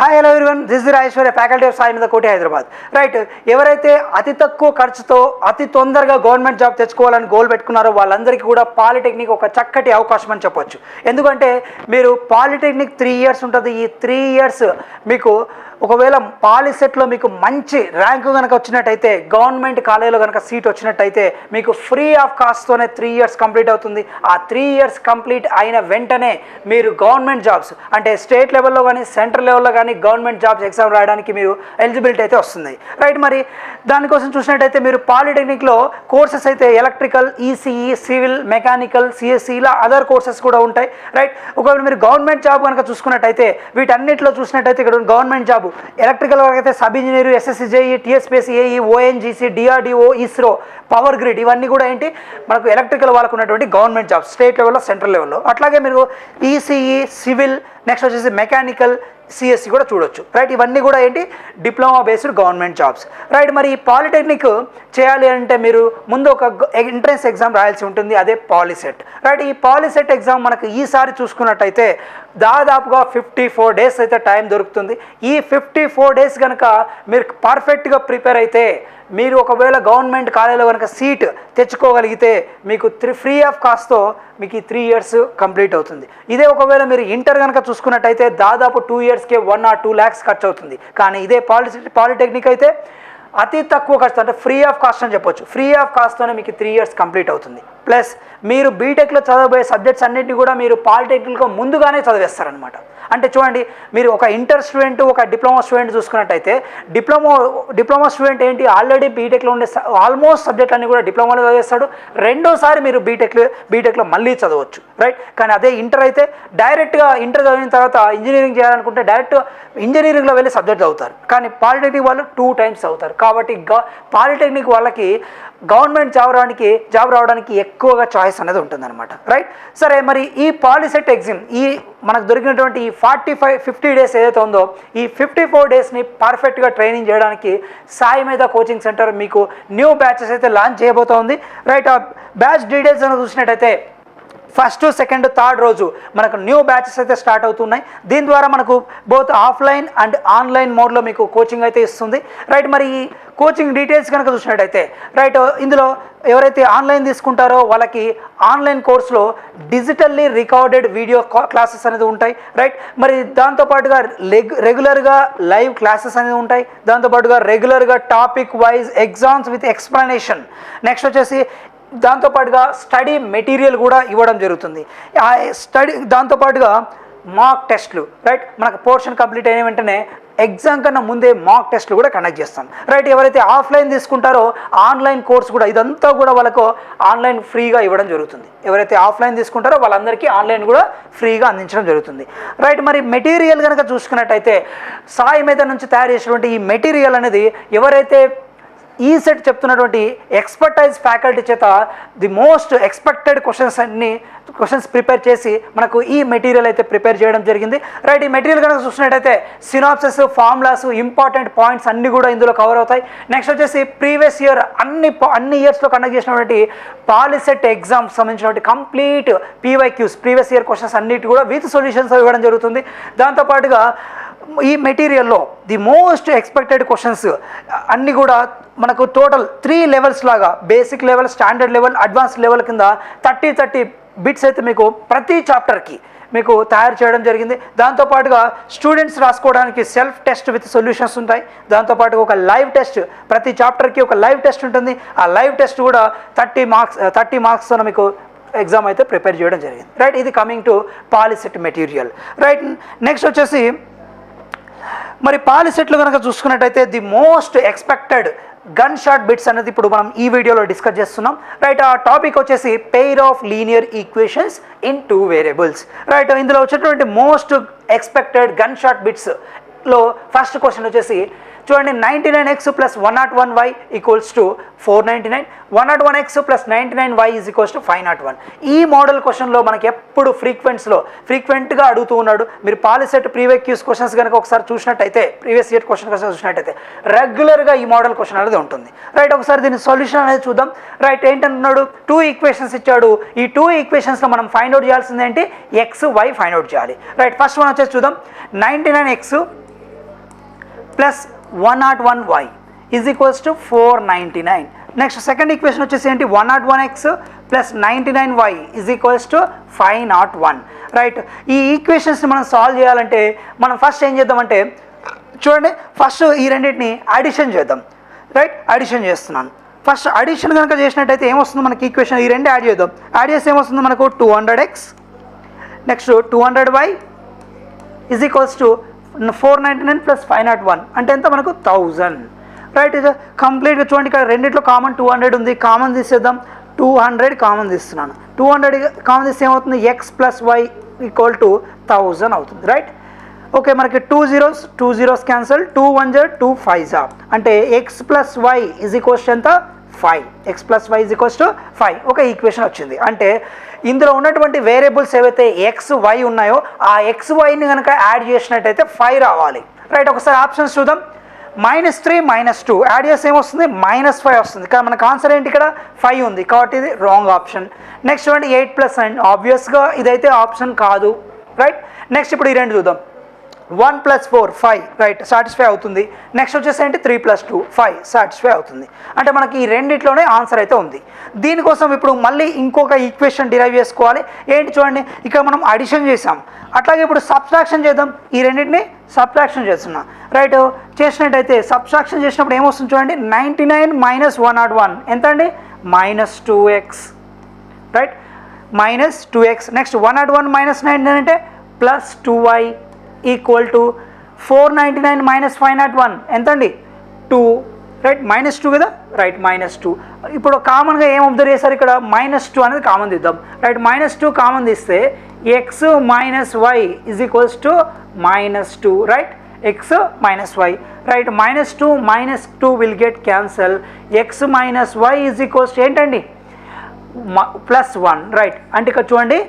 Hi hello everyone, this is Rajeshwari, faculty of Sai మీద కోటి, Hyderabad. Right, ఎవరైతే అతి తక్కువ ఖర్చుతో అతి తొందరగా గవర్నమెంట్ జాబ్ తెచ్చుకోవాలని గోల్ పెట్టుకున్నారో వాళ్ళందరికీ కూడా పాలిటెక్నిక్ ఒక చక్కటి అవకాశం అని చెప్పొచ్చు. ఎందుకంటే మీరు పాలిటెక్నిక్ 3 years ఉంటుంది. ఈ 3 years మీకు ఒకవేళ పాలిసెట్లో మీకు మంచి ర్యాంకు కనుక వచ్చినట్టయితే, గవర్నమెంట్ కాలేజీలో కనుక సీట్ వచ్చినట్టయితే మీకు ఫ్రీ ఆఫ్ కాస్ట్తోనే 3 years కంప్లీట్ అవుతుంది. ఆ 3 years కంప్లీట్ అయిన వెంటనే మీరు గవర్నమెంట్ జాబ్స్ అంటే స్టేట్ లెవెల్లో కానీ సెంట్రల్ లెవెల్లో కానీ గవర్నమెంట్ జాబ్స్ ఎగ్జామ్ రాయడానికి మీరు ఎలిజిబిలిటీ అయితే వస్తుంది. రైట్, మరి దానికోసం చూసినట్టయితే మీరు పాలిటెక్నిక్లో కోర్సెస్ అయితే electrical, ECE, civil, mechanical, CSC ఇలా అదర్ కోర్సెస్ కూడా ఉంటాయి. రైట్, ఒకవేళ మీరు గవర్నమెంట్ జాబ్ కనుక చూసుకున్నట్టయితే వీటన్నిటిలో చూసినట్టయితే ఇక్కడ గవర్నమెంట్ జాబ్ ఎలక్ట్రికల్ వరకు అయితే sub engineer, SSC JE, TSPSC, AE, ONGC, DRDO, ISRO, power grid ఇవన్నీ కూడా ఏంటి మనకు ఎలక్ట్రికల్ వాళ్ళకు ఉన్నటువంటి గవర్నమెంట్ జాబ్స్ స్టేట్ లెవెల్లో సెంట్రల్ లెవెల్లో. అట్లాగే మీరు ఈసీఈ, సివిల్, నెక్స్ట్ వచ్చేసి మెకానికల్, సిఎస్సి కూడా చూడొచ్చు. రైట్, ఇవన్నీ కూడా ఏంటి diploma based government jobs. Right, మరి ఈ పాలిటెక్నిక్ చేయాలి అంటే మీరు ముందు ఒక ఎంట్రన్స్ ఎగ్జామ్ రాయాల్సి ఉంటుంది, అదే పాలిసెట్. రైట్, ఈ పాలిసెట్ ఎగ్జామ్ మనకు ఈసారి చూసుకున్నట్టయితే దాదాపుగా 54 days అయితే టైం దొరుకుతుంది. ఈ 54 days కనుక మీరు పర్ఫెక్ట్గా ప్రిపేర్ అయితే మీరు ఒకవేళ గవర్నమెంట్ కాలేజీలో కనుక సీట్ తెచ్చుకోగలిగితే మీకు ఫ్రీ ఆఫ్ కాస్ట్తో మీకు ఈ 3 years కంప్లీట్ అవుతుంది. ఇదే ఒకవేళ మీరు ఇంటర్ కనుక చూసుకున్నట్టయితే దాదాపు 2 yearsకే 1 or 2 lakhs ఖర్చు అవుతుంది. కానీ ఇదే పాలిటెక్నిక్ అయితే అతి తక్కువ ఖర్చు అంటే ఫ్రీ ఆఫ్ కాస్ట్ అని చెప్పొచ్చు. ఫ్రీ ఆఫ్ కాస్ట్తోనే మీకు 3 years కంప్లీట్ అవుతుంది. ప్లస్ మీరు బీటెక్లో చదవబోయే సబ్జెక్ట్స్ అన్నింటినీ కూడా మీరు పాలిటెక్నిక్లో ముందుగానే చదివేస్తారనమాట. అంటే చూడండి, మీరు ఒక ఇంటర్ స్టూడెంట్, ఒక డిప్లొమా స్టూడెంట్ చూసుకున్నట్టయితే డిప్లొమా స్టూడెంట్ ఏంటి ఆల్రెడీ బీటెక్లో ఉండే ఆల్మోస్ట్ సబ్జెక్ట్ అన్నీ కూడా డిప్లొమాలో చదివేస్తాడు. రెండోసారి మీరు బీటెక్లో మళ్ళీ చదవచ్చు. రైట్, కానీ అదే ఇంటర్ అయితే డైరెక్ట్గా ఇంటర్ చదివిన తర్వాత ఇంజనీరింగ్ చేయాలనుకుంటే డైరెక్ట్ ఇంజనీరింగ్లో వెళ్ళి సబ్జెక్ట్ చదువుతారు. కానీ పాలిటెక్నిక్ వాళ్ళు 2 times చదువుతారు. కాబట్టి పాలిటెక్నిక్ వాళ్ళకి గవర్నమెంట్ జాబ్ రావడానికి ఎక్కువగా చాయిస్ అనేది ఉంటుందన్నమాట. రైట్, సరే, మరి ఈ పాలిసెట్ ఎగ్జామ్ ఈ మనకు దొరికినటువంటి ఈ 50 days ఏదైతే ఉందో ఈ 54 daysని పర్ఫెక్ట్గా ట్రైనింగ్ చేయడానికి సాయి మీద కోచింగ్ సెంటర్ మీకు న్యూ బ్యాచెస్ అయితే లాంచ్ చేయబోతోంది. రైట్, ఆ బ్యాచ్ డీటెయిల్స్ అని చూసినట్టయితే 1st, 2nd, 3rd రోజు మనకు న్యూ బ్యాచెస్ అయితే స్టార్ట్ అవుతున్నాయి. దీని ద్వారా మనకు బోత్ ఆఫ్లైన్ అండ్ ఆన్లైన్ మోడ్లో మీకు కోచింగ్ అయితే ఇస్తుంది. రైట్, మరి ఈ కోచింగ్ డీటెయిల్స్ కనుక చూసినట్టయితే రైట్, ఇందులో ఎవరైతే ఆన్లైన్ తీసుకుంటారో వాళ్ళకి ఆన్లైన్ కోర్సులో డిజిటల్లీ రికార్డెడ్ వీడియో క్లాసెస్ అనేది ఉంటాయి. రైట్, మరి దాంతోపాటుగా రెగ్యులర్గా లైవ్ క్లాసెస్ అనేది ఉంటాయి. దాంతోపాటుగా రెగ్యులర్గా topic wise exams with explanation. Next వచ్చేసి దాంతోపాటుగా స్టడీ మెటీరియల్ కూడా ఇవ్వడం జరుగుతుంది. ఆ స్టడీ దాంతోపాటుగా మాక్ టెస్ట్లు. రైట్, మనకు పోర్షన్ కంప్లీట్ అయిన వెంటనే ఎగ్జామ్ కన్నా ముందే మాక్ టెస్ట్లు కూడా కండక్ట్ చేస్తాం. రైట్, ఎవరైతే ఆఫ్లైన్ తీసుకుంటారో ఆన్లైన్ కోర్స్ కూడా ఇదంతా కూడా వాళ్ళకు ఆన్లైన్ ఫ్రీగా ఇవ్వడం జరుగుతుంది. ఎవరైతే ఆఫ్లైన్ తీసుకుంటారో వాళ్ళందరికీ ఆన్లైన్ కూడా ఫ్రీగా అందించడం జరుగుతుంది. రైట్, మరి మెటీరియల్ కనుక చూసుకున్నట్టయితే సాయి మీద నుంచి తయారు చేసినటువంటి ఈ మెటీరియల్ అనేది ఎవరైతే ఈ సెట్ చెప్తున్నటువంటి ఎక్స్పర్టైజ్ ఫ్యాకల్టీ చేత the most expected questions prepare చేసి మనకు ఈ మెటీరియల్ అయితే ప్రిపేర్ చేయడం జరిగింది. రైట్, ఈ మెటీరియల్ కనుక చూసినట్టయితే సినాప్సిస్, ఫార్ములాస్, ఇంపార్టెంట్ పాయింట్స్ అన్నీ కూడా ఇందులో కవర్ అవుతాయి. నెక్స్ట్ వచ్చేసి ప్రీవియస్ ఇయర్ అన్ని ఇయర్స్లో కండక్ట్ చేసినటువంటి పాలిసెట్ ఎగ్జామ్స్ సంబంధించినటువంటి complete PYQs previous year questions అన్నిటి కూడా విత్ సొల్యూషన్స్ ఇవ్వడం జరుగుతుంది. దాంతోపాటుగా ఈ మెటీరియల్లో ది మోస్ట్ ఎక్స్పెక్టెడ్ క్వశ్చన్స్ అన్నీ కూడా మనకు టోటల్ 3 levels లాగా basic level, standard level, advance level కింద 30 బిట్స్ అయితే మీకు ప్రతి చాప్టర్కి మీకు తయారు చేయడం జరిగింది. దాంతోపాటుగా స్టూడెంట్స్ రాసుకోవడానికి సెల్ఫ్ టెస్ట్ విత్ సొల్యూషన్స్ ఉంటాయి. దాంతోపాటుగా ఒక లైవ్ టెస్ట్, ప్రతి చాప్టర్కి ఒక లైవ్ టెస్ట్ ఉంటుంది. ఆ లైవ్ టెస్ట్ కూడా 30 marks మీకు ఎగ్జామ్ అయితే ప్రిపేర్ చేయడం జరిగింది. రైట్, ఇది coming to POLYCET material. Right, next వచ్చేసి మరి పాలిసెట్లు కనుక చూసుకున్నట్టయితే the most expected gun shot bits అనేది ఇప్పుడు మనం ఈ వీడియోలో డిస్కస్ చేస్తున్నాం. రైట్, ఆ టాపిక్ వచ్చేసి pair of linear equations in 2 variables. Right, ఇందులో వచ్చేటువంటి మోస్ట్ ఎక్స్పెక్టెడ్ గన్ షాట్ బిట్స్లో ఫస్ట్ క్వశ్చన్ వచ్చేసి చూడండి, 99x + 101y = 499, 101x + 99y = 501. ఈ మోడల్ క్వశ్చన్లో మనకి ఎప్పుడు ఫ్రీక్వెంట్గా అడుగుతూ ఉన్నాడు. మీరు పాలిసెట్ ప్రీవియస్ క్వశ్చన్స్ కనుక ఒకసారి చూసినట్టయితే, ప్రీవియస్ ఇయర్ క్వశ్చన్ చూసినట్టయితే రెగ్యులర్గా ఈ మోడల్ క్వశ్చన్ అనేది ఉంటుంది. రైట్, ఒకసారి దీని సొల్యూషన్ అనేది చూద్దాం. రైట్, ఏంటంటున్నాడు, 2 ఈక్వేషన్స్ ఇచ్చాడు. ఈ 2 ఈక్వేషన్స్లో మనం ఫైండ్ అవుట్ చేయాల్సింది ఏంటి, x, y ఫైండ్ అవుట్ చేయాలి. రైట్, ఫస్ట్ మనం వచ్చేసి చూద్దాం. 99x plus 101y is equals to 499. Next second equation వచ్చేసి ఏంటి 101x plus 99y is equals to 501. Right, ఈ ఈక్వేషన్స్ని మనం సాల్వ్ చేయాలంటే మనం ఫస్ట్ ఏం చేద్దామంటే చూడండి, ఫస్ట్ ఈ రెండింటిని అడిషన్ చేద్దాం. రైట్, అడిషన్ చేస్తున్నాను. ఫస్ట్ అడిషన్ కనుక చేసినట్టయితే ఏమొస్తుందో మనకి ఈక్వేషన్, ఈ రెండు యాడ్ చేద్దాం. యాడ్ చేస్తే ఏమొస్తుందో మనకు 200x next 200y is equals to 499 plus 501 అంటే ఎంత మనకు 1000. రైట్, ఇది కంప్లీట్గా చూడండి, ఇక్కడ రెండిట్లో కామన్ 200 ఉంది, కామన్ తీసేద్దాం. 200 కామన్ తీస్తున్నాను. 200 కామన్ తీస్తే ఏమవుతుంది, x plus y equal to 1000 అవుతుంది. రైట్, ఓకే, మనకి 2 zeros క్యాన్సల్, 2 1 2 5 అంటే x plus y is equals ఎంత 5. x plus y is equals to 5. ఒక ఈక్వేషన్ వచ్చింది. అంటే ఇందులో ఉన్నటువంటి వేరియబుల్స్ ఏవైతే ఎక్స్ వై ఉన్నాయో ఆ ఎక్స్ వైని కనుక యాడ్ చేసినట్టయితే 5 రావాలి. రైట్, ఒకసారి ఆప్షన్స్ చూద్దాం. -3 -2 యాడ్ చేస్తే ఏమొస్తుంది, -5 వస్తుంది. కానీ మనకు ఆన్సర్ ఏంటి, ఇక్కడ 5 ఉంది కాబట్టి ఇది రాంగ్ ఆప్షన్. నెక్స్ట్ చూడండి 8 ప్లస్ 9 ఆబ్వియస్గా ఇదైతే ఆప్షన్ కాదు. రైట్, నెక్స్ట్ ఇప్పుడు ఈ రెండు చూద్దాం. 1 + 4 5 రైట్, సాటిస్ఫై అవుతుంది. నెక్స్ట్ వచ్చేసి ఏంటి 3 + 2 5 సాటిస్ఫై అవుతుంది. అంటే మనకి ఈ రెండిట్లోనే ఆన్సర్ అయితే ఉంది. దీనికోసం ఇప్పుడు మళ్ళీ ఇంకొక ఈక్వేషన్ డిరైవ్ చేసుకోవాలి. ఏంటి చూడండి, ఇక్కడ మనం అడిషన్ చేసాం, అట్లాగే ఇప్పుడు సబ్ట్రాక్షన్ చేద్దాం. ఈ రెండింటిని సబ్ట్రాక్షన్ చేస్తున్నాం. రైట్, చేసినట్టయితే సబ్ట్రాక్షన్ చేసినప్పుడు ఏమొస్తుంది చూడండి, 99 - 101 ఎంత అండి, -2x. Right, -2x. నెక్స్ట్ 101 - 99 అంటే +2y ఈక్వల్ టు 499 - 501 ఎంత అండి 2. రైట్, -2 కదా. రైట్, -2. ఇప్పుడు కామన్గా ఏం అబ్జర్వ్ చేశారు, ఇక్కడ -2 అనేది కామన్ తీద్దాం. రైట్, -2 కామన్ తీస్తే x - y is equals to -2. Right, x - y. Right, -2 - 2 will get cancel. x - y is equals to ఏంటండి +1. రైట్, అంటే ఇక్కడ చూడండి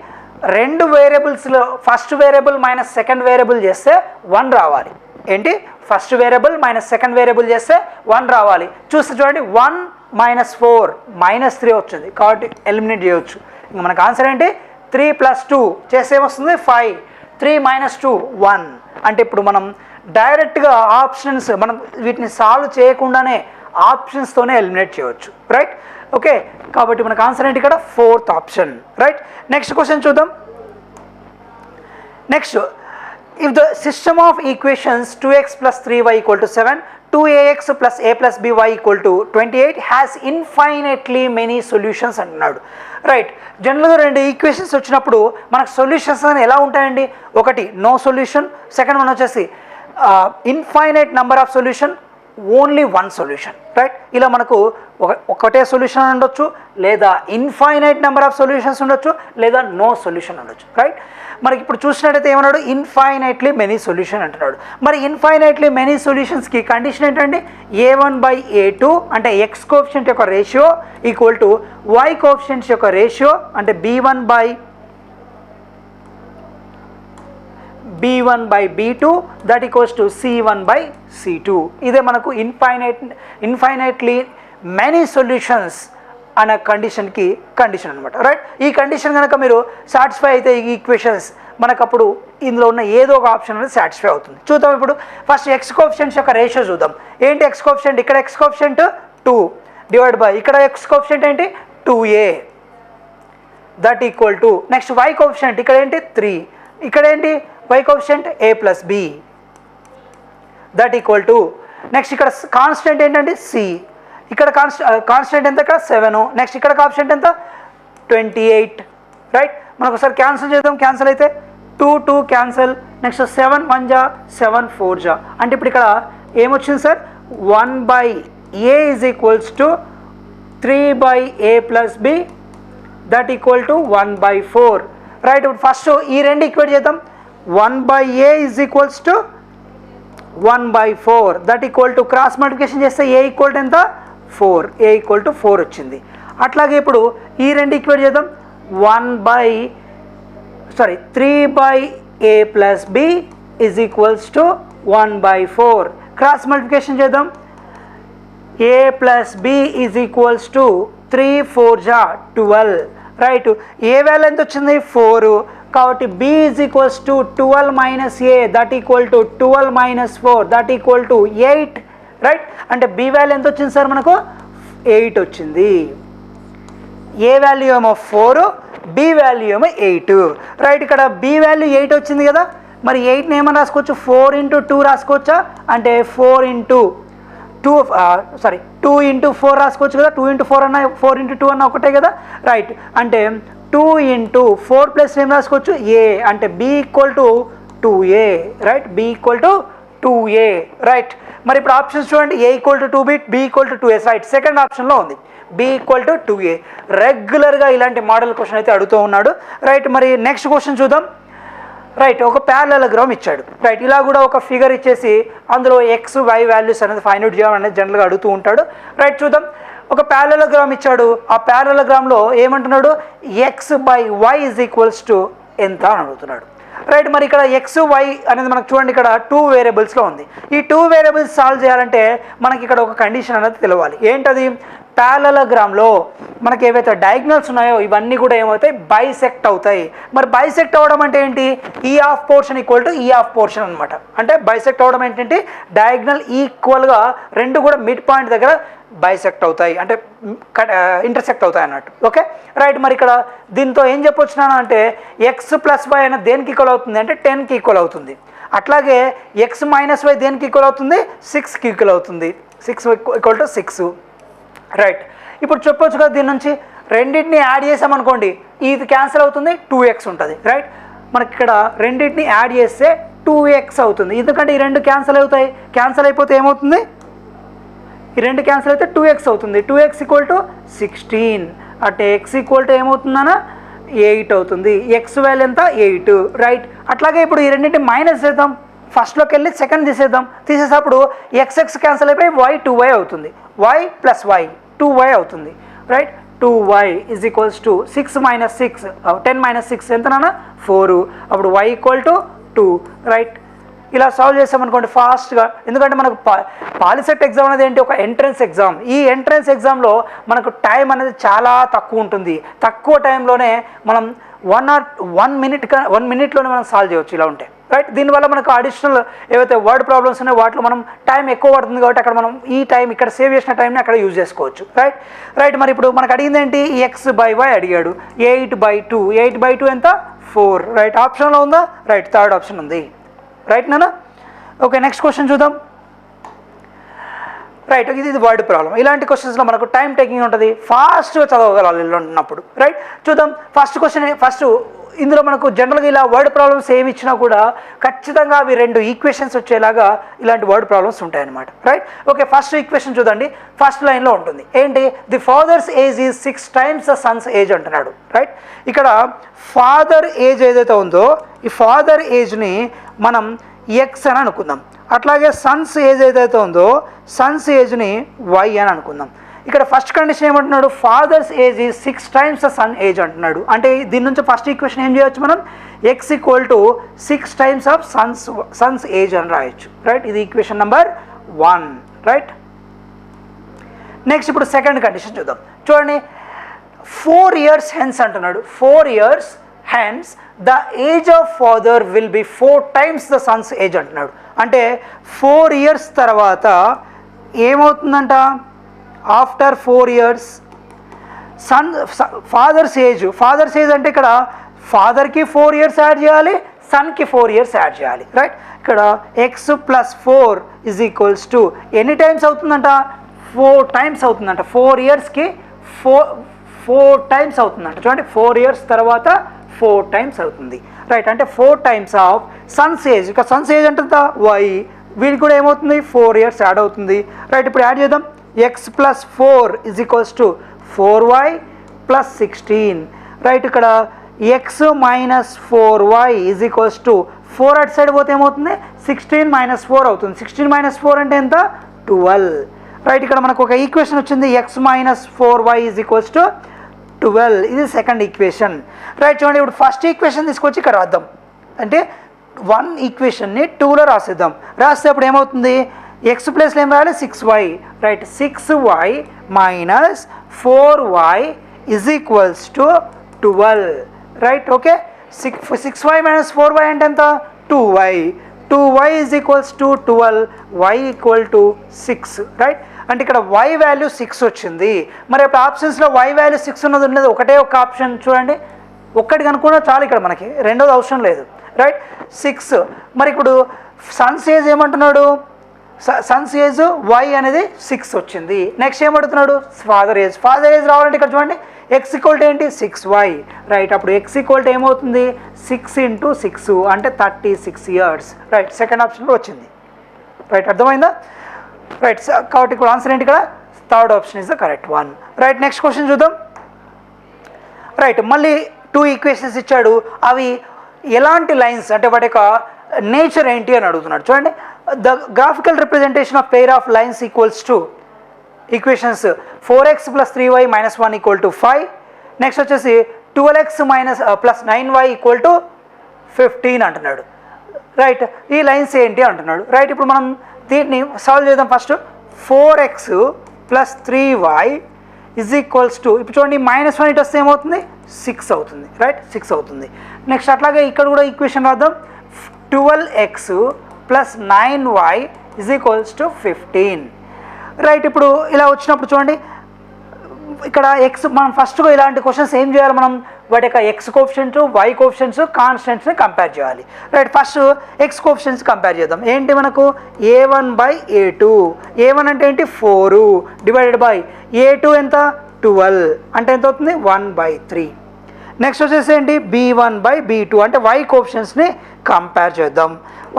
రెండు వేరియబుల్స్లో first variable minus second variable చేస్తే 1 రావాలి. ఏంటి, first variable minus second variable చేస్తే 1 రావాలి. చూస్తే చూడండి 1 - 4 -3 వచ్చింది కాబట్టి ఎలిమినేట్ చేయవచ్చు. ఇంకా మనకు ఆన్సర్ ఏంటి 3 + 2 చేస్తే ఏమొస్తుంది 5. 3 - 2 1 అంటే ఇప్పుడు మనం డైరెక్ట్గా ఆప్షన్స్ మనం వీటిని సాల్వ్ చేయకుండానే ఆప్షన్స్తోనే ఎలిమినేట్ చేయవచ్చు. రైట్, ఓకే, కాబట్టి మనకు ఆన్సర్ ఏంటి ఇక్కడ 4th option. Right, next question చూద్దాం. Next, if the system of equations 2x + 3y = 7, 2ax + a + by = 28 has infinitely many solutions అంటున్నాడు. రైట్, జనరల్గా రెండు ఈక్వేషన్స్ వచ్చినప్పుడు మనకు సొల్యూషన్స్ అని ఎలా ఉంటాయండి, ఒకటి నో సొల్యూషన్, సెకండ్ వన్ వచ్చేసి infinite number of solution, only 1 solution. Right, ఇలా మనకు ఒకటే సొల్యూషన్ ఉండొచ్చు, లేదా ఇన్ఫైనైట్ నెంబర్ ఆఫ్ సొల్యూషన్స్ ఉండొచ్చు, లేదా నో సొల్యూషన్ ఉండొచ్చు. రైట్, మనకి ఇప్పుడు చూసినట్టయితే ఏమన్నాడు, ఇన్ఫైనైట్లీ మెనీ సొల్యూషన్ అంటున్నాడు. మరి ఇన్ఫైనైట్లీ మెనీ సొల్యూషన్స్కి కండిషన్ ఏంటండి, a1/a2 అంటే ఎక్స్ కోఎఫిషియంట్ యొక్క ratio equal to y coefficients యొక్క రేషియో అంటే b1/b2 that equals to c1/c2. ఇదే మనకు ఇన్ఫైనైట్లీ మెనీ సొల్యూషన్స్ అనే కండిషన్ అనమాట. రైట్, ఈ కండిషన్ కనుక మీరు సాటిస్ఫై అయితే ఈ ఈక్వేషన్స్ మనకప్పుడు ఇందులో ఉన్న ఏదో ఒక ఆప్షన్ అనేది సాటిస్ఫై అవుతుంది. చూద్దాం. ఇప్పుడు ఫస్ట్ ఎక్స్ కోఎఫిషియంట్స్ యొక్క రేషియో చూద్దాం. ఏంటి ఎక్స్ కోఎఫిషియంట్, ఇక్కడ ఎక్స్ కోఎఫిషియంట్ 2 డివైడ్ బై ఇక్కడ ఎక్స్ కోఎఫిషియంట్ ఏంటి 2a that equal to next y coefficient ఇక్కడ ఏంటి 3, ఇక్కడ ఏంటి y coefficient a + b that equal to next ఇక్కడ కాన్స్టెంట్ ఏంటంటే c, ఇక్కడ కాన్స్టెంట్ ఎంత ఇక్కడ 7, నెక్స్ట్ ఇక్కడ కాన్స్టెంట్ ఎంత 28. రైట్, మనకు ఒకసారి క్యాన్సిల్ చేద్దాం. క్యాన్సిల్ అయితే 2 2 క్యాన్సిల్, నెక్స్ట్ 7 1 జా 7 4 జా అంటే ఇప్పుడు ఇక్కడ ఏమొచ్చింది sir 1/a is equals to 3/a + b that equal to 1/4. Right, ఇప్పుడు ఫస్ట్ ఈ రెండు ఈక్వేట్ చేద్దాం. 1/a is equals to 1/4 that equal to cross multiplication చేస్తే a ఈక్వల్ టు ఎంత 4, a ఈక్వల్ టు 4 వచ్చింది. అట్లాగే ఇప్పుడు ఈ రెండు ఈక్వేట్ చేద్దాం. 3/a + b is equals to 1/4 cross multiplication చేద్దాం. a + b is equals to 3 4 జా 12. రైట్, ఏ వాల్యూ ఎంత వచ్చింది 4, కాబట్టి b is equals to 12 minus a that equal to 12 minus 4 that equal to 8, right. అంటే b వాల్యూ ఎంత వచ్చింది sir మనకు 8 వచ్చింది. a వాల్యూ ఏమో 4, b వాల్యూ ఏమో 8, రైట్. ఇక్కడ b వాల్యూ 8 వచ్చింది కదా, మరి 8ని ఏమని రాసుకోవచ్చు 4 ఇంటూ 2 రాసుకోవచ్చా, అంటే 4 ఇంటూ 2 ఇంటూ 4 రాసుకోవచ్చు కదా. 2 ఇంటూ 4 అన్న 4 ఇంటూ 2 అన్న ఒకటే కదా, రైట్. అంటే 2 ఇంటూ 4 ప్లస్ ఏం రాసుకోవచ్చు a, అంటే b equal to 2a, right. b equal to 2a, right. మరి ఇప్పుడు ఆప్షన్స్ చూడండి, a equal to 2b, b equal to 2a, right. Second ఆప్షన్లో ఉంది b ఈక్వల్ టు 2a. రెగ్యులర్గా ఇలాంటి మోడల్ క్వశ్చన్ అయితే అడుగుతూ ఉన్నాడు, రైట్. మరి నెక్స్ట్ క్వశ్చన్ చూద్దాం, రైట్. ఒక ప్యారలలోగ్రామ్ ఇచ్చాడు, రైట్. ఇలా కూడా ఒక ఫిగర్ ఇచ్చేసి అందులో ఎక్స్ వై వాల్యూస్ అనేది ఫైండ్ అవుట్ చేయడం అనేది జనరల్గా అడుగుతూ ఉంటాడు, రైట్. చూద్దాం, ఒక ప్యారలలోగ్రామ్ ఇచ్చాడు, ఆ ప్యారలలోగ్రామ్లో ఏమంటున్నాడు x by y is equals to ఎంత అని అడుగుతున్నాడు, రైట్. మరి ఇక్కడ ఎక్స్ వై అనేది మనకు చూడండి ఇక్కడ 2 వేరియబుల్స్లో ఉంది. ఈ 2 వేరియబుల్స్ సాల్వ్ చేయాలంటే మనకి ఇక్కడ ఒక కండిషన్ అనేది తెలవాలి. ఏంటది, ప్యారలలోగ్రామ్లో మనకి ఏవైతే డయాగ్నల్స్ ఉన్నాయో ఇవన్నీ కూడా ఏమవుతాయి బైసెక్ట్ అవుతాయి. మరి బైసెక్ట్ అవ్వడం అంటే ఏంటి, ఈ ఆఫ్ పోర్షన్ ఈక్వల్ టు ఈ ఆఫ్ పోర్షన్ అనమాట. అంటే బైసెక్ట్ అవ్వడం ఏంటంటే డయాగ్నల్ ఈక్వల్గా రెండు కూడా మిడ్ పాయింట్ దగ్గర బైసెక్ట్ అవుతాయి, అంటే ఇంటర్సెక్ట్ అవుతాయి అన్నట్టు, ఓకే, రైట్. మరి ఇక్కడ దీంతో ఏం చెప్పొచ్చినాను అంటే ఎక్స్ ప్లస్ వై అనేది దేనికి ఈక్వల్ అవుతుంది అంటే 10కి ఈక్వల్ అవుతుంది. అట్లాగే ఎక్స్ మైనస్ వై దేనికి ఈక్వల్ అవుతుంది 6కి ఈక్వల్ అవుతుంది. 6 ఈక్వల్ టు 6, రైట్. ఇప్పుడు చెప్పొచ్చు కదా దీని నుంచి రెండింటిని యాడ్ చేసామనుకోండి ఇది క్యాన్సిల్ అవుతుంది 2x ఉంటుంది, రైట్. మనకి ఇక్కడ రెండింటిని యాడ్ చేస్తే 2x అవుతుంది, ఎందుకంటే ఈ రెండు క్యాన్సిల్ అవుతాయి. క్యాన్సిల్ అయిపోతే ఏమవుతుంది, ఈ రెండు క్యాన్సిల్ అయితే 2x అవుతుంది. 2x ఈక్వల్ టు 16, అంటే x ఈక్వల్ టు ఏమవుతుందన్నా 8 అవుతుంది. x వాల్యూ ఎంత 8, రైట్. అట్లాగే ఇప్పుడు ఈ రెండింటిని మైనస్ చేద్దాం, ఫస్ట్లోకి వెళ్ళి సెకండ్ తీసేద్దాం. తీసేటప్పుడు x క్యాన్సిల్ అయిపోయి y 2y అవుతుంది, y ప్లస్ y 2y అవుతుంది, right. 2y is equals to 6 minus 6 10 minus 6 ఎంతనా 4, అప్పుడు y ఈక్వల్ టు 2, రైట్. ఇలా సాల్వ్ చేసామనుకోండి ఫాస్ట్గా, ఎందుకంటే మనకు పాలిసెట్ ఎగ్జామ్ అనేది ఏంటి ఒక ఎంట్రన్స్ ఎగ్జామ్. ఈ ఎంట్రన్స్ ఎగ్జామ్లో మనకు టైం అనేది చాలా తక్కువ ఉంటుంది. తక్కువ టైంలోనే మనం 1 మినిట్లోనే మనం సాల్వ్ చేయవచ్చు ఇలా ఉంటే, రైట్. దీనివల్ల మనకు అడిషనల్ ఏవైతే వర్డ్ ప్రాబ్లమ్స్ ఉన్నాయో వాటిలో మనం టైం ఎక్కువ పడుతుంది కాబట్టి అక్కడ మనం ఈ టైం ఇక్కడ సేవ్ చేసిన టైంని అక్కడ యూజ్ చేసుకోవచ్చు, రైట్, రైట్. మరి ఇప్పుడు మనకు అడిగింది ఏంటి ఎక్స్ బై వై అడిగాడు, 8/2 ఎంత 4, రైట్. ఆప్షన్లో ఉందా, రైట్. థర్డ్ ఆప్షన్ ఉంది, రైట్ నానా, ఓకే. నెక్స్ట్ క్వశ్చన్ చూద్దాం, రైట్. ఇది వర్డ్ ప్రాబ్లం. ఇలాంటి క్వశ్చన్స్లో మనకు టైం టేకింగ్ ఉంటుంది, ఫాస్ట్గా చదవగలాలి ఇలా ఉన్నప్పుడు, రైట్. చూద్దాం ఫస్ట్ క్వశ్చన్. ఫస్ట్ ఇందులో మనకు జనరల్గా ఇలా వర్డ్ ప్రాబ్లమ్స్ ఏమి ఇచ్చినా కూడా ఖచ్చితంగా అవి 2 ఈక్వేషన్స్ వచ్చేలాగా ఇలాంటి వర్డ్ ప్రాబ్లమ్స్ ఉంటాయన్నమాట, రైట్. ఓకే, ఫస్ట్ ఈక్వేషన్ చూడండి, ఫస్ట్ లైన్లో ఉంటుంది ఏంటి, the father's age is 6 times the son's age అంటున్నాడు, రైట్. ఇక్కడ ఫాదర్ ఏజ్ ఏదైతే ఉందో ఈ ఫాదర్ ఏజ్ని మనం ఎక్స్ అని అనుకుందాం. అట్లాగే సన్స్ ఏజ్ ఏదైతే ఉందో సన్స్ ఏజ్ని వై అని అనుకుందాం. ఇక్కడ ఫస్ట్ కండిషన్ ఏమంటున్నాడు father's age is 6 times the son age అంటున్నాడు. అంటే దీని నుంచి ఫస్ట్ ఈక్వేషన్ ఏం చేయొచ్చు మనం x equal to 6 times of son's age అని రాయొచ్చు, రైట్. ఇది ఈక్వేషన్ నెంబర్ 1, రైట్. నెక్స్ట్ ఇప్పుడు సెకండ్ కండిషన్ చూద్దాం. చూడండి 4 years hence అంటున్నాడు. 4 years hence the age of father will be 4 times the son's age అంటున్నాడు. అంటే 4 years తర్వాత ఏమవుతుందంట, ఆఫ్టర్ 4 years ఫాదర్స్ ఏజ్ అంటే ఇక్కడ ఫాదర్కి 4 years యాడ్ చేయాలి, సన్కి 4 years యాడ్ చేయాలి, రైట్. ఇక్కడ X plus 4 is equals to ఎన్ని టైమ్స్ అవుతుందంట 4 times అవుతుందంట. 4 yearsకి 4 times అవుతుందంట. చూడండి 4 years తర్వాత 4 times అవుతుంది, రైట్. అంటే 4 times ఆఫ్ సన్స్ ఏజ్, ఇక సన్స్ ఏజ్ అంటే వై, వీడికి కూడా ఏమవుతుంది 4 years యాడ్ అవుతుంది, రైట్. ఇప్పుడు యాడ్ చేద్దాం, x plus 4 is equals to 4y plus 16, right. ఇక్కడ x minus 4y is equals to 4 అటు సైడ్ పోతే ఏమవుతుంది 16 - 4 అవుతుంది. 16 - 4 అంటే ఎంత 12, రైట్. ఇక్కడ మనకు ఒక ఈక్వేషన్ వచ్చింది X minus 4y is equals to 12. ఇది సెకండ్ ఈక్వేషన్, రైట్. చూడండి ఇప్పుడు ఫస్ట్ ఈక్వేషన్ తీసుకొచ్చి ఇక్కడ రాద్దాం. అంటే 1 ఈక్వేషన్ని 2లో రాసేద్దాం. రాస్తే అప్పుడు ఏమవుతుంది ఎక్స్ ప్లస్లో ఏం రాయాలి 6y, right. 6y - 4y is equals to 12, right. Okay, 6y minus 4y అంటే ఎంత 2y 2y is equals to 12 y equal to 6 right. అంటే ఇక్కడ y వాల్యూ 6 వచ్చింది. మరి ఇప్పుడు ఆప్షన్స్లో y వాల్యూ 6 ఉన్నది ఉండేది ఒకటే ఒక ఆప్షన్ చూడండి, ఒక్కటి కనుక్కున్నా చాలు ఇక్కడ మనకి, రెండోది అవసరం లేదు రైట్. 6 మరి ఇప్పుడు సన్స్ ఏజ్ ఏమంటున్నాడు, సన్స్ ఏజ్ y అనేది 6 వచ్చింది. నెక్స్ట్ ఏమడుగుతున్నాడు ఫాదర్ ఏజ్ రావాలంటే ఇక్కడ చూడండి ఎక్స్ ఈక్వల్ టు ఏంటి 6y రైట్. అప్పుడు ఎక్స్ ఈక్వల్ టు ఏమవుతుంది 6 × 6 అంటే 36 ఇయర్స్ రైట్. సెకండ్ ఆప్షన్లో వచ్చింది రైట్, అర్థమైందా రైట్. కాబట్టి ఇప్పుడు ఆన్సర్ ఏంటి ఇక్కడ third option is the correct one right. Next question చూద్దాం రైట్. మళ్ళీ 2 ఈక్వేషన్స్ ఇచ్చాడు, అవి ఎలాంటి లైన్స్ అంటే వాటి యొక్క నేచర్ ఏంటి అని అడుగుతున్నాడు. చూడండి the graphical representation of pair of lines equals to equations 4x + 3y - 1 = 5. Next వచ్చేసి 12x + 9y = 15 అంటున్నాడు రైట్. ఈ లైన్స్ ఏంటి అంటున్నాడు రైట్. ఇప్పుడు మనం దీన్ని సాల్వ్ చేద్దాం. ఫస్ట్ 4x + 3y = ఇప్పుడు చూడండి -1 ఇటు వస్తే ఏమవుతుంది 6 అవుతుంది రైట్, 6 అవుతుంది. నెక్స్ట్ అట్లాగే ఇక్కడ కూడా ఈక్వేషన్ రాద్దాం 12x + 9y = 15 రైట్. ఇప్పుడు ఇలా వచ్చినప్పుడు చూడండి ఇక్కడ ఎక్స్, మనం ఫస్ట్గా ఇలాంటి క్వశ్చన్స్ ఏం చేయాలి, మనం వాటి యొక్క ఎక్స్ కోఎఫిషియంట్ వై కోఎఫిషియంట్స్ కాన్స్టెంట్స్ని కంపేర్ చేయాలి right. First x coefficients compare చేద్దాం. ఏంటి మనకు a1/a2, a1 అంటే ఏంటి 4 డివైడెడ్ బై a2 ఎంత 12 అంటే ఎంత అవుతుంది 1/3. నెక్స్ట్ వచ్చేసి ఏంటి b1/b2 అంటే వై కోఎఫిషియంట్స్ని కంపేర్ చేద్దాం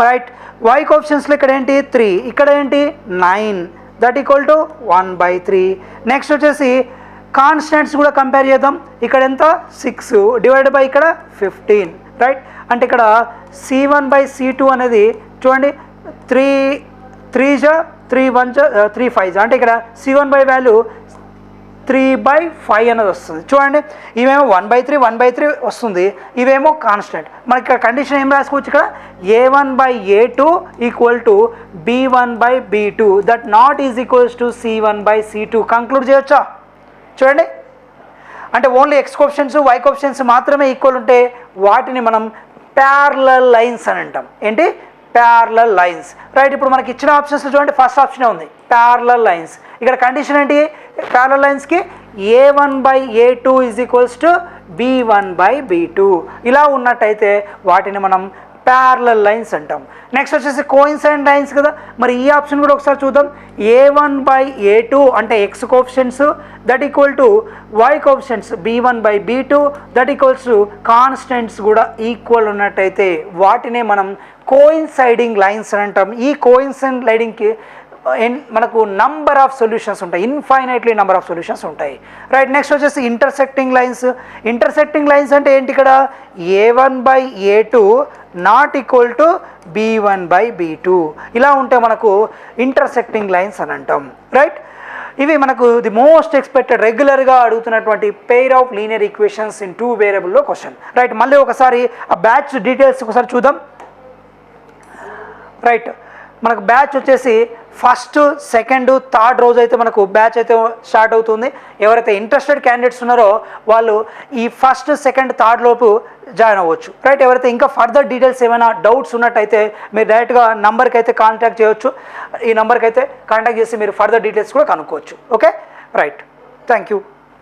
రైట్. వై కోఎఫిషియంట్స్లో ఇక్కడ ఏంటి 3, ఇక్కడ ఏంటి 9 దట్ ఈక్వల్ టు 1/3. నెక్స్ట్ వచ్చేసి కాన్స్టెంట్స్ కూడా కంపేర్ చేద్దాం. ఇక్కడ ఎంత 6 డివైడ్ బై ఇక్కడ 15 రైట్. అంటే ఇక్కడ c1/c2 అనేది చూడండి 3 3 1 3 5 అంటే ఇక్కడ c1 బై వాల్యూ 3/5 అనేది వస్తుంది. చూడండి ఇవేమో 1/3 వస్తుంది, ఇవేమో కాన్స్టెంట్. మనకి ఇక్కడ కండిషన్ ఏం రాసుకోవచ్చు, ఇక్కడ a1/a2 = b1/b2 that not is equals to c1/c2 conclude చేయొచ్చా. చూడండి అంటే only x coefficients y coefficients మాత్రమే ఈక్వల్ ఉంటే వాటిని మనం ప్యారలల్ లైన్స్ అని అంటాం. ఏంటి ప్యారలల్ లైన్స్ రైట్. ఇప్పుడు మనకి ఇచ్చిన ఆప్షన్స్లో చూడండి ఫస్ట్ ఆప్షనే ఉంది ప్యారలల్ లైన్స్. ఇక్కడ కండిషన్ ఏంటి ప్యారలల్ లైన్స్కి a1/a2 = b1/b2 ఇలా ఉన్నట్టయితే వాటిని మనం ప్యారలల్ లైన్స్ అంటాం. నెక్స్ట్ వచ్చేసి కోయిన్సైడెంట్ లైన్స్ కదా, మరి ఈ ఆప్షన్ కూడా ఒకసారి చూద్దాం. a1/a2 అంటే x coefficients that equal to y coefficients b1/b2 that equals to constants కూడా ఈక్వల్ ఉన్నట్టయితే వాటినే మనం కోయిన్సైడింగ్ లైన్స్ అని అంటాం. ఈ కోయిన్సైడెంట్ లైన్కి మనకు నంబర్ ఆఫ్ సొల్యూషన్స్ ఉంటాయి, ఇన్ఫైనైట్లీ నెంబర్ ఆఫ్ సొల్యూషన్స్ ఉంటాయి రైట్. నెక్స్ట్ వచ్చేసి ఇంటర్సెక్టింగ్ లైన్స్ అంటే ఏంటి, ఇక్కడ a1/a2 not equal to b1/b2 ఇలా ఉంటే మనకు ఇంటర్సెక్టింగ్ లైన్స్ అని అంటాం రైట్. ఇవి మనకు ది మోస్ట్ ఎక్స్పెక్టెడ్ రెగ్యులర్గా అడుగుతున్నటువంటి pair of linear equations in 2 వేరియబుల్లో క్వశ్చన్ రైట్. మళ్ళీ ఒకసారి ఆ బ్యాచ్ డీటెయిల్స్ ఒకసారి చూద్దాం రైట్. మనకు బ్యాచ్ వచ్చేసి ఫస్ట్ సెకండ్ థర్డ్ రోజు అయితే మనకు బ్యాచ్ అయితే స్టార్ట్ అవుతుంది. ఎవరైతే ఇంట్రెస్టెడ్ క్యాండిడేట్స్ ఉన్నారో వాళ్ళు ఈ ఫస్ట్ సెకండ్ థర్డ్ లోపు జాయిన్ అవ్వచ్చు రైట్. ఎవరైతే ఇంకా ఫర్దర్ డీటెయిల్స్ ఏమైనా డౌట్స్ ఉన్నట్టయితే మీరు డైరెక్ట్గా నంబర్కి అయితే కాంటాక్ట్ చేయవచ్చు. ఈ నెంబర్కి అయితే కాంటాక్ట్ చేసి మీరు ఫర్దర్ డీటెయిల్స్ కూడా కనుక్కోవచ్చు. Okay right, thank you.